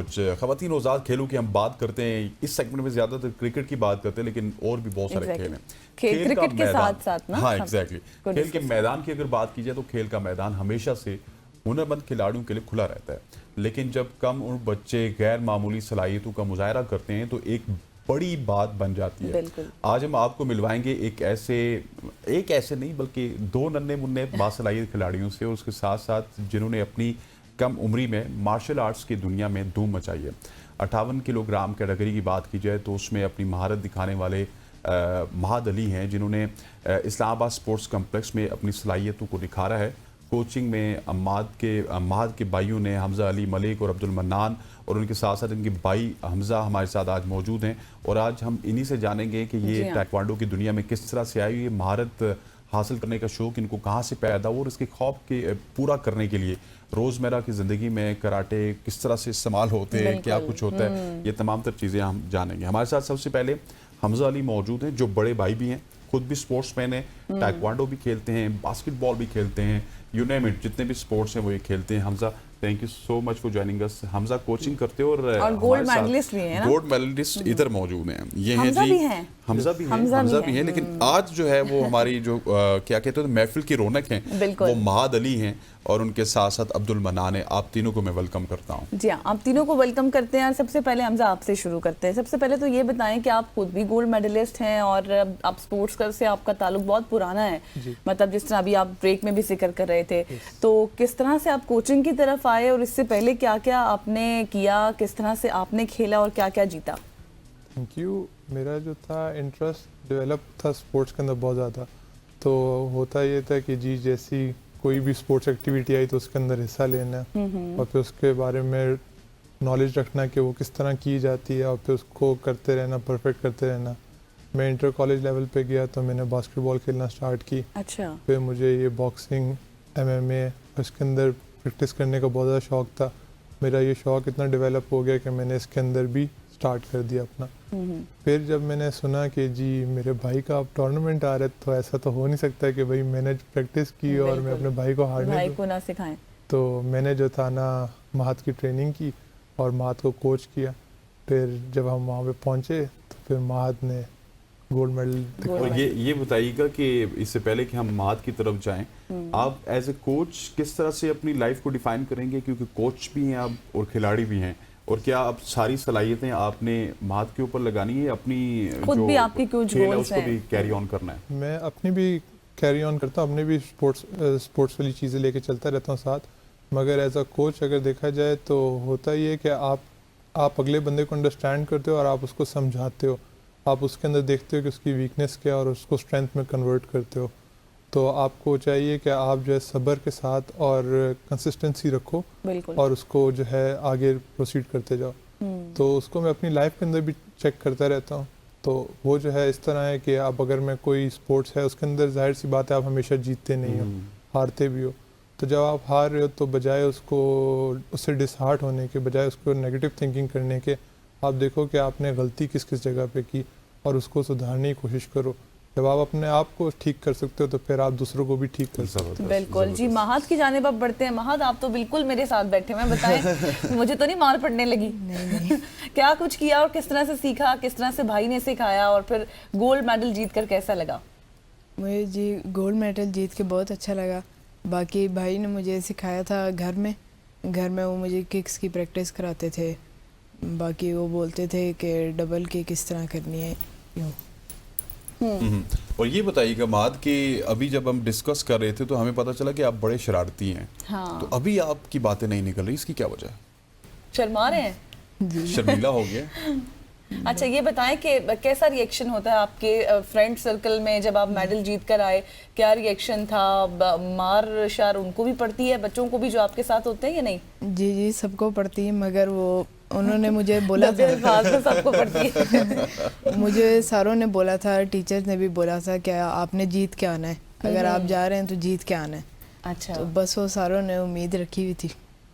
کچھ خواتین آزاد کھیلوں کی ہم بات کرتے ہیں، اس سیگمنٹ میں زیادہ تر کرکٹ کی بات کرتے ہیں، لیکن اور بھی بہت سارے کھیل ہیں کرکٹ کے ساتھ ساتھ نا ہاں ایگزیکٹلی کھیل کے میدان کی اگر بات کی جائے تو کھیل کا میدان ہمیشہ سے ہنرمند کھلاڑیوں کے لیے کھلا رہتا ہے، لیکن جب کم عمر بچے غیر معمولی صلاحیتوں کا مظاہرہ کرتے ہیں تو ایک بڑی بات بن جاتی ہے۔ آج ہم آپ کو ملوائیں گے ایک ایسے نہیں بلکہ دو ننھے منھے باصلاحیت کھلاڑیوں سے، اور اس کے ساتھ ساتھ جنہوں نے اپنی کم عمری میں مارشل آرٹس کی دنیا میں دھوم مچائی ہے۔ 58 کلو گرام کیٹیگری کی بات کی جائے تو اس میں اپنی مہارت دکھانے والے مہاد علی ہیں، جنہوں نے اسلام آباد سپورٹس کمپلیکس میں اپنی صلاحیتوں کو نکھارا ہے۔ کوچنگ میں مہاد کے بھائیوں نے حمزہ علی ملک اور عبد المنان، اور ان کے ساتھ ساتھ ان کے بھائی حمزہ ہمارے ساتھ آج موجود ہیں، اور آج ہم انہی سے جانیں گے کہ یہ تائیکوانڈو کی دنیا میں کس طرح سے آئی، یہ مہارت حاصل کرنے کا شوق ان کو کہاں سے پیدا ہوا، اور اس کے خواب کے پورا کرنے کے لیے روزمرہ کی زندگی میں کراٹے کس طرح سے استعمال ہوتے ہیں، کیا کچھ ہوتا ہے، یہ تمام تر چیزیں ہم جانیں گے۔ ہمارے ساتھ سب سے پہلے حمزہ علی موجود ہیں، جو بڑے بھائی بھی ہیں، خود بھی سپورٹس مین ہیں، تائیکوانڈو بھی کھیلتے ہیں، باسکٹ بال بھی کھیلتے ہیں، یو نیم اٹ، جتنے بھی سپورٹس ہیں وہ یہ کھیلتے ہیں۔ Hamza thank you so much for joining اس۔ حمزہ کوچنگ کرتے اور گولڈ میڈلسٹ بھی ہیں، گولڈ میڈلسٹ ادھر موجود ہیں، یہ ہیں جی حمزہ بھی ہیں، لیکن آج جو ہے وہ ہماری جو کیا کہتے ہیں محفل کی رونق ہیں وہ مہاد علی ہیں، اور ان کے ساتھ ساتھ عبد المنان ہیں۔ آپ تینوں کو میں ویلکم کرتا ہوں۔ جی ہاں، آپ تینوں کو ویلکم کرتے ہیں۔ سب سے پہلے حمزہ آپ سے شروع کرتے ہیں۔ سب سے پہلے تو یہ بتائیں کہ آپ خود بھی گولڈ میڈلسٹ ہیں اور آپ سپورٹس سے آپ کا تعلق بہت پرانا ہے، مطلب جس طرح ابھی آپ بریک میں بھی ذکر کر رہے تھے، تو کس طرح سے آپ کوچنگ کی طرف آئے اور اس سے پہلے کیا کیا آپ نے کیا، کس طرح سے آپ نے کھیلا اور کیا کیا جیتا؟ Thank you. میرا جو تھا انٹرسٹ ڈیولپ تھا سپورٹس کے اندر بہت زیادہ، تو ہوتا یہ تھا کہ جی جیسی کوئی بھی سپورٹس ایکٹیویٹی آئی تو اس کے اندر حصہ لینا، اور پھر اس کے بارے میں نالج رکھنا کہ وہ کس طرح کی جاتی ہے، اور پھر اس کو کرتے رہنا، پرفیکٹ کرتے رہنا۔ میں انٹر کالج لیول پہ گیا تو میں نے باسکٹ بال کھیلنا سٹارٹ کی، اچھا، پھر مجھے یہ باکسنگ، MMA، اس کے اندر پریکٹس کرنے کا بہت زیادہ شوق تھا۔ میرا یہ شوق اتنا ڈیولپ ہو گیا کہ میں نے اس کے اندر بھی سٹارٹ کر دیا اپنا۔ پھر جب میں نے سنا کہ جی میرے بھائی کا اب ٹورنامنٹ آ رہا ہے، تو ایسا تو ہو نہیں سکتا کہ بھائی میں نے پریکٹس کی اور میں اپنے بھائی کو ہارنے دوں، نہ سکھائیں، تو میں نے جو تھا نا مہاد کی ٹریننگ کی اور مہاد کو کوچ کیا۔ پھر جب ہم وہاں پہ پہنچے تو پھر مہاد نے گولڈ میڈل۔ اور یہ بتائیے گا کہ اس سے پہلے کہ ہم مہاد کی طرف جائیں، آپ ایز اے کوچ کس طرح سے اپنی لائف کو ڈیفائن کریں گے، کیونکہ کوچ بھی ہیں آپ اور کھلاڑی بھی ہیں، اور کیا اب ساری صلاحیتیں آپ نے مہاد کے اوپر لگانی ہے، اپنی خود بھی آپ کی کچھ کھیل ہے اس کو بھی کیری آن کرنا ہے؟ میں اپنی بھی کیری آن کرتا ہوں، اپنے بھی سپورٹس والی چیزیں لے کے چلتا رہتا ہوں ساتھ، مگر ایز اے کوچ اگر دیکھا جائے تو ہوتا یہ ہے کہ آپ اگلے بندے کو انڈرسٹینڈ کرتے ہو اور آپ اس کو سمجھاتے ہو، آپ اس کے اندر دیکھتے ہو کہ اس کی ویکنیس کیا اور اس کو اسٹرینتھ میں کنورٹ کرتے ہو۔ تو آپ کو چاہیے کہ آپ جو ہے صبر کے ساتھ اور کنسسٹنسی رکھو، اور اس کو جو ہے آگے پروسیڈ کرتے جاؤ۔ تو اس کو میں اپنی لائف کے اندر بھی چیک کرتا رہتا ہوں۔ تو وہ جو ہے اس طرح ہے کہ اب اگر میں کوئی سپورٹس ہے اس کے اندر ظاہر سی بات ہے آپ ہمیشہ جیتتے نہیں ہو، ہارتے بھی ہو، تو جب آپ ہار رہے ہو تو بجائے اس سے ڈس ہارٹ ہونے کے، بجائے اس کو نیگیٹو تھنکنگ کرنے کے، آپ دیکھو کہ آپ نے غلطی کس جگہ پہ کی اور اس کو سدھارنے کی کوشش کرو۔ جب آپ اپنے آپ کو ٹھیک کر سکتے ہو تو پھر آپ دوسروں کو بھی ٹھیک کر سکتے ہو۔ بالکل جی، مہاد کی جانب اب بڑھتے ہیں۔ مہاد آپ تو بالکل میرے ساتھ بیٹھے ہوئے، بتائیں مجھے تو نہیں مار پڑنے لگی؟ کیا کچھ کیا اور کس طرح سے سیکھا، کس طرح سے بھائی نے سکھایا، اور پھر گولڈ میڈل جیت کر کیسا لگا؟ مجھے جی گولڈ میڈل جیت کے بہت اچھا لگا۔ باقی بھائی نے مجھے سکھایا تھا گھر میں وہ مجھے ککس کی پریکٹس کراتے تھے، باقی وہ بولتے تھے کہ ڈبل کی کس طرح کرنی ہے۔ اور یہ بتائیے گا مہاد کہ ابھی جب ہم ڈسکس کر رہے تھے تو ہمیں پتہ چلا کہ آپ بڑے شرارتی ہیں، تو ابھی آپ کی باتیں نہیں نکل رہی، اس کی کیا وجہ ہے؟ شرما رہے ہیں؟ شرمیلا ہو گیا؟ اچھا یہ بتائیں کہ کیسا ری ایکشن ہوتا ہے آپ کے فرینڈ سرکل میں جب آپ میڈل جیت کر آئے؟ کیا ری ایکشن تھا؟ مار شار ان کو بھی پڑتی ہے، بچوں کو بھی جو آپ کے ساتھ ہوتے ہیں یا نہیں؟ جی سب کو پڑتی ہے، مگر انہوں نے مجھے بولا تھا سب کو پڑتی ہے، مجھے ساروں نے بولا تھا، ٹیچرز نے بھی بولا تھا کہ آپ نے جیت کے آنا ہے، اگر آپ جا رہے ہیں تو جیت کے آنا ہے۔ اچھا، تو بس وہ ساروں نے امید رکھی ہوئی تھی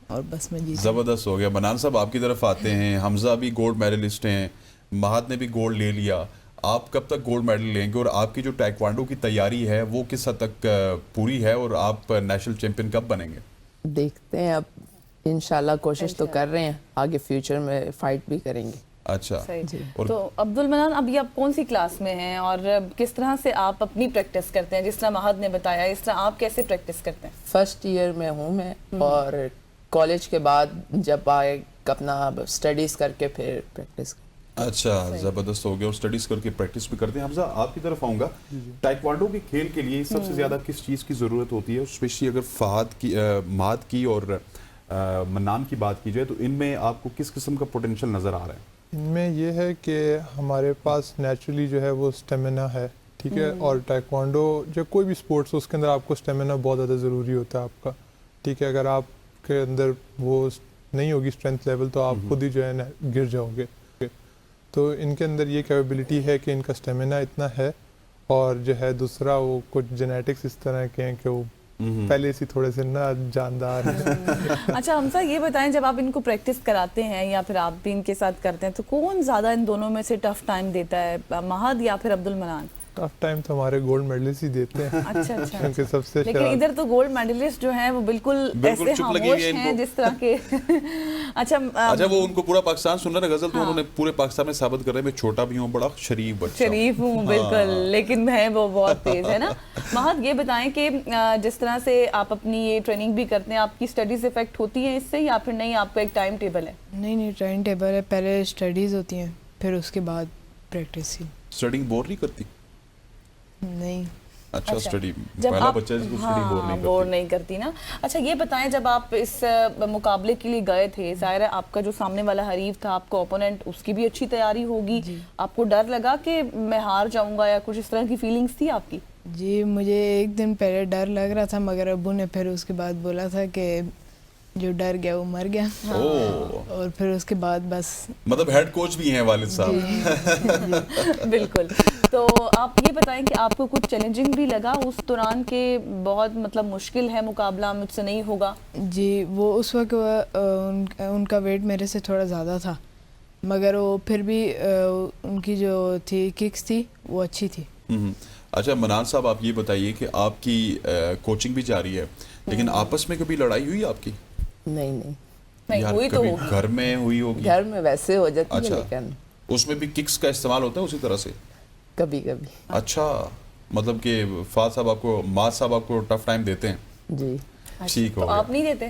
اور بس میں جیت۔ زبردست ہو گیا۔ منان صاحب آپ کی طرف آتے ہیں، حمزہ بھی گولڈ میڈلسٹ ہیں، مہاد نے بھی گولڈ لے لیا، آپ کب تک گولڈ میڈل لیں گے، اور آپ کی جو تائیکوانڈو کی تیاری ہے وہ کس حد تک پوری ہے، اور آپ نیشنل چیمپئن کب بنیں گے؟ دیکھتے ہیں اب انشاءاللہ کوشش تو کر رہے ہیں, آگے فیوچر میں فائٹ بھی کریں گے. اچھا صحیح. اور تو عبد المنان ابھی آپ کون سی کلاس میں ہیں اور کس طرح سے آپ اپنی پریکٹس کرتے ہیں؟ جس طرح مہد نے بتایا اس طرح آپ کیسے پریکٹس کرتے ہیں؟ فرسٹ ایئر میں ہوں میں, اور کالج کے بعد جب آئے اپنا اسٹڈیز کر کے پھر پریکٹس. اچھا زبردست ہو گیا, اور اسٹڈیز کر کے پریکٹس بھی کرتے ہیں. حمزہ آپ کی طرف آؤں گا, ٹائیکوانڈو کے کھیل کے لیے سب سے زیادہ کس چیز کی ضرورت ہوتی ہے, اسپیشلی اگر فہد کی مہد کی اور منان کی بات کی جائے تو ان میں آپ کو کس قسم کا پوٹینشیل نظر آ رہا ہے؟ ان میں یہ ہے کہ ہمارے پاس نیچرلی جو ہے وہ اسٹیمنا ہے, ٹھیک ہے, اور ٹائیکوانڈو جو کوئی بھی اسپورٹس اس کے اندر آپ کو اسٹیمنا بہت زیادہ ضروری ہوتا ہے آپ کا, ٹھیک ہے. اگر آپ کے اندر وہ نہیں ہوگی اسٹرینتھ لیول تو آپ خود ہی جو ہے نا گر جاؤ گے. تو ان کے اندر یہ کیپیبلٹی ہے کہ ان کا اسٹیمنا اتنا ہے, اور جو ہے دوسرا وہ کچھ جینیٹکس اس طرح کے ہیں کہ وہ پہلے سے تھوڑے سے نہ جاندار ہیں. اچھا حمزہ یہ بتائیں, جب آپ ان کو پریکٹس کراتے ہیں یا پھر آپ بھی ان کے ساتھ کرتے ہیں تو کون زیادہ ان دونوں میں سے ٹف ٹائم دیتا ہے, مہد یا پھر عبد المنان؟ ٹف ٹائم تو ہمارے گولڈ میڈلسٹ ہی دیتے ہیں. اچھا کیونکہ سب سے لیکن ادھر تو گولڈ میڈلسٹ جو ہیں وہ بالکل ایسے خاموش ہیں جس طرح کے. اچھا وہ ان کو پورا پاکستان سن رہا ہے غزل, تو انہوں نے پورے پاکستان میں ثابت کر رہے ہیں میں چھوٹا بھی ہوں, بڑا شریف بچہ شریف ہوں بالکل, لیکن ہے وہ بہت تیز ہے نا. مہد یہ بتائیں کہ جس طرح سے آپ اپنی یہ ٹریننگ بھی کرتے ہیں, آپ کی اسٹڈیز افیکٹ ہوتی ہیں اس سے یا پھر نہیں, آپ کا ایک ٹائم ٹیبل ہے؟ نہیں ٹائم ٹیبل ہے, پہلے اسٹڈیز ہوتی ہیں پھر اس کے بعد پریکٹس. ہی اسٹڈی بور نہیں کرتی؟ نہیں. اچھا اسٹڈی جب پہلا آپ بچہ ہے جس کو اسٹڈی بور نہیں کرتی نا. اچھا یہ بتائیں, جب آپ اس مقابلے کے لیے گئے تھے, ظاہر ہے آپ کا جو سامنے والا حریف تھا, آپ کا اوپوننٹ, اس کی بھی اچھی تیاری ہوگی, آپ کو ڈر لگا کہ میں ہار جاؤں گا یا کچھ اس طرح کی فیلنگز تھی آپ کی؟ جی مجھے ایک دن پہلے ڈر لگ رہا تھا, مگر ابو نے پھر اس کے بعد بولا تھا کہ جو ڈر گیا وہ مر گیا, اور پھر اس کے بعد بس. مطلب ہیڈ کوچ بھی ہیں والد صاحب. بالکل. تو آپ یہ بتائیں کہ آپ کو کچھ چیلنجنگ بھی لگا اس دوران کہ بہت مطلب مشکل ہے مقابلہ, مجھ سے نہیں ہوگا؟ جی وہ اس وقت ان کا ویٹ میرے سے تھوڑا زیادہ تھا, مگر وہ پھر بھی ان کی جو تھی ککس تھی وہ اچھی تھی. اچھا منان صاحب آپ یہ بتائیے کہ آپ کی کوچنگ بھی جاری ہے, لیکن آپس میں کبھی لڑائی ہوئی آپ کی؟ نہیں ہوئی تو گھر میں ہوئی ہوگی؟ گھر میں ویسے ہو جاتی ہے, لیکن اس میں بھی ککس کا استعمال ہوتا ہے اسی طرح سے؟ کبھی کبھی. اچھا مطلب کہ فہد صاحب آپ کو, مہد صاحب آپ کو ٹف ٹائم دیتے ہیں؟ جی ٹھیک ہو تو گیا. آپ نہیں دیتے؟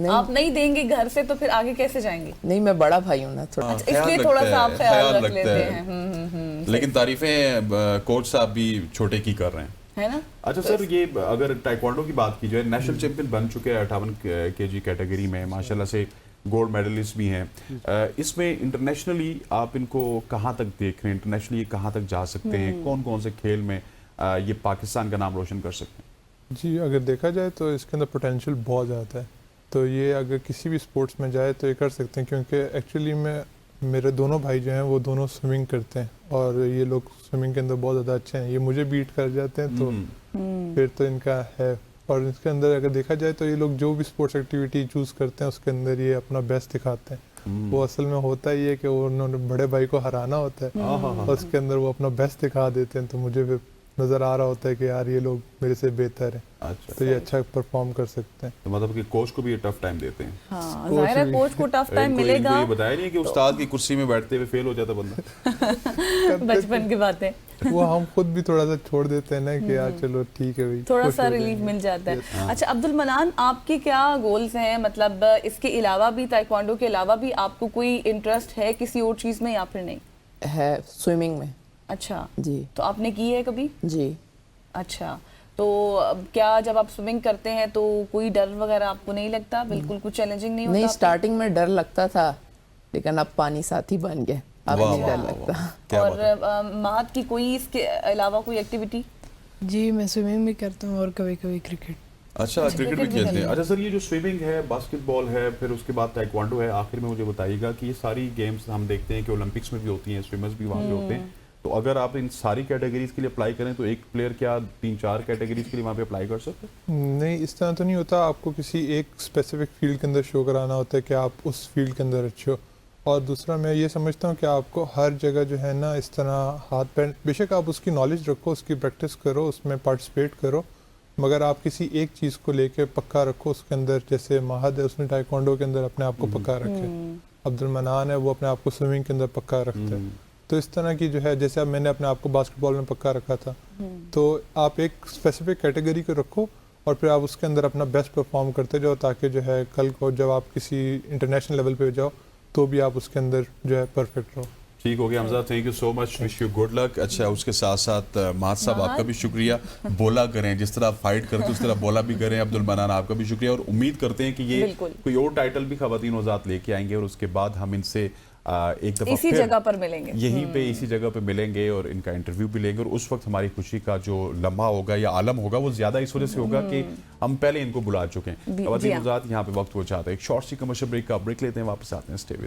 آپ نہیں دیں گے گھر سے تو پھر آگے کیسے جائیں گے؟ نہیں میں بڑا بھائی ہوں نا تھوڑا, اس لیے تھوڑا سا آپ خیال رکھ لیتے ہیں. لیکن تعریفیں کوچ صاحب بھی چھوٹے کی کر رہے ہیں, ہے نا. اچھا سر یہ اگر ٹائیکوانڈو کی بات کی جائے, نیشنل چیمپئن بن چکے ہیں 58 kg کیٹیگری میں, ماشاءاللہ سے گولڈ میڈلسٹ بھی ہیں, اس میں انٹرنیشنلی آپ ان کو کہاں تک دیکھ رہے ہیں, انٹرنیشنلی کہاں تک جا سکتے ہیں, کون کون سے کھیل میں یہ پاکستان کا نام روشن کر سکتے ہیں؟ جی اگر دیکھا جائے تو اس کے اندر پوٹینشیل بہت زیادہ ہے, تو یہ اگر کسی بھی اسپورٹس میں جائے تو یہ کر سکتے ہیں, کیونکہ ایکچولی میرے دونوں بھائی جو ہیں وہ دونوں سوئمنگ کرتے ہیں, اور یہ لوگ سوئمنگ کے اندر بہت زیادہ اچھے ہیں, یہ مجھے بیٹ کر جاتے ہیں, تو پھر تو ان کا ہے. اور اس کے اندر اگر دیکھا جائے تو یہ لوگ جو بھی اسپورٹس ایکٹیویٹی چوز کرتے ہیں اس کے اندر یہ اپنا بیسٹ دکھاتے ہیں. وہ اصل میں ہوتا ہی ہے کہ انہوں نے بڑے بھائی کو ہرانا ہوتا ہے, اور اس کے اندر وہ اپنا بیسٹ دکھا دیتے ہیں, تو مجھے بھی نظر آ رہا ہوتا ہے کہ یار یہ لوگ میرے سے بہتر ہیں, تو یہ اچھا پرفارم کر سکتے ہیں. تو مطلب کہ کوچ کو بھی یہ ٹف ٹائم دیتے ہیں؟ ہاں ظاہر ہے کوچ کو ٹف ٹائم ملے گا. یہ بتایا نہیں کہ استاد کی کرسی میں بیٹھتے ہوئے فیل ہو جاتا بندہ؟ بچپن کی باتیں وہ ہم خود بھی تھوڑا سا چھوڑ دیتے ہیں نا کہ یار چلو ٹھیک ہے بھائی, تھوڑا سا ریلیف مل جاتا ہے. اچھا عبد المنان آپ کے کیا گولز ہیں, مطلب اس کے علاوہ بھی, تائیکوانڈو کے علاوہ بھی آپ کو کوئی انٹرسٹ ہے کسی اور چیز میں یا پھر نہیں؟ ہے سوئمنگ میں. اچھا جی. تو آپ نے کی ہے کبھی؟ جی. اچھا تو کیا جب آپ سوئمنگ کرتے ہیں تو کوئی ڈر وغیرہ آپ کو نہیں لگتا, بالکل کچھ چیلنجنگ نہیں ہوتا؟ نہیں اسٹارٹنگ میں ڈر لگتا تھا, لیکن اب پانی ساتھی بن گیا, اب نہیں ڈر لگتا. اور مہد کی کوئی اس کے علاوہ کوئی ایکٹیویٹی؟ جی میں سوئمنگ بھی کرتا ہوں اور کبھی کبھی کرکٹ. اچھا کرکٹ بھی کھیلتے ہیں. اچھا سر یہ جو سوئمنگ ہے, باسکٹ بال ہے, پھر اس کے بعد ٹائیکوانڈو ہے, آخر میں مجھے بتائیے گا کہ یہ ساری گیمز ہم دیکھتے ہیں کہ اولمپکس میں بھی ہوتی ہیں, سوئمرز بھی وہاں پہ ہوتے ہیں, تو اگر آپ ان ساری کیٹیگریز کے لیے اپلائی کریں تو ایک پلیئر کیا 3-4 کیٹیگریز کے لیے وہاں پہ اپلائی کر سکتے ہیں؟ نہیں اس طرح تو نہیں ہوتا, آپ کو کسی ایک اسپیسیفک فیلڈ کے اندر شو کرانا ہوتا ہے کہ آپ اس فیلڈ کے اندر اچھے ہو. اور دوسرا میں یہ سمجھتا ہوں کہ آپ کو ہر جگہ جو ہے نا اس طرح ہاتھ پیر, بے شک آپ اس کی نالج رکھو, اس کی پریکٹس کرو, اس میں پارٹیسپیٹ کرو, مگر آپ کسی ایک چیز کو لے کے پکا رکھو اس کے اندر، جیسے ماہد ہے اس نے ٹائیکوانڈو کے اندر اپنے آپ کو پکا رکھے، عبد المنان ہے وہ اپنے آپ کو سوئمنگ کے اندر پکا رکھتا ہے. تو اس طرح کی جو ہے، جیسے اب میں نے اپنے آپ کو باسکٹ بال میں پکا رکھا تھا، تو آپ ایک اسپیسیفک کیٹیگری کو رکھو اور پھر آپ اس کے اندر اپنا بیسٹ پرفارم کرتے جاؤ، تاکہ جو ہے کل کو جب آپ کسی انٹرنیشنل لیول پہ جاؤ تو بھی آپ اس کے اندر جو ہے پرفیکٹ رہو. ٹھیک ہو گیا Hamza, thank you so much, wish you good luck. اچھا اس کے ساتھ ساتھ ماہد صاحب آپ کا بھی شکریہ، بولا کریں جس طرح فائٹ کرتے اس طرح بولا بھی کریں. عبد المنان آپ کا بھی شکریہ، اور امید کرتے ہیں کہ یہ کوئی اور ٹائٹل بھی خواتین وزات لے کے آئیں گے، اور اس کے بعد ہم ان سے ایک دفعہ اسی جگہ پر ملیں گے، یہیں پہ اسی جگہ پہ ملیں گے اور ان کا انٹرویو بھی لیں گے. اور اس وقت ہماری خوشی کا جو لمحہ ہوگا یا عالم ہوگا وہ زیادہ اس وجہ سے ہوگا کہ ہم پہلے ان کو بلا چکے ہیں. خواتین وزات یہاں پہ وقت ہو جاتا ہے. ایک شارٹ سی کمرشل بریک کا بریک لیتے ہیں، واپس آتے ہیں. Stay with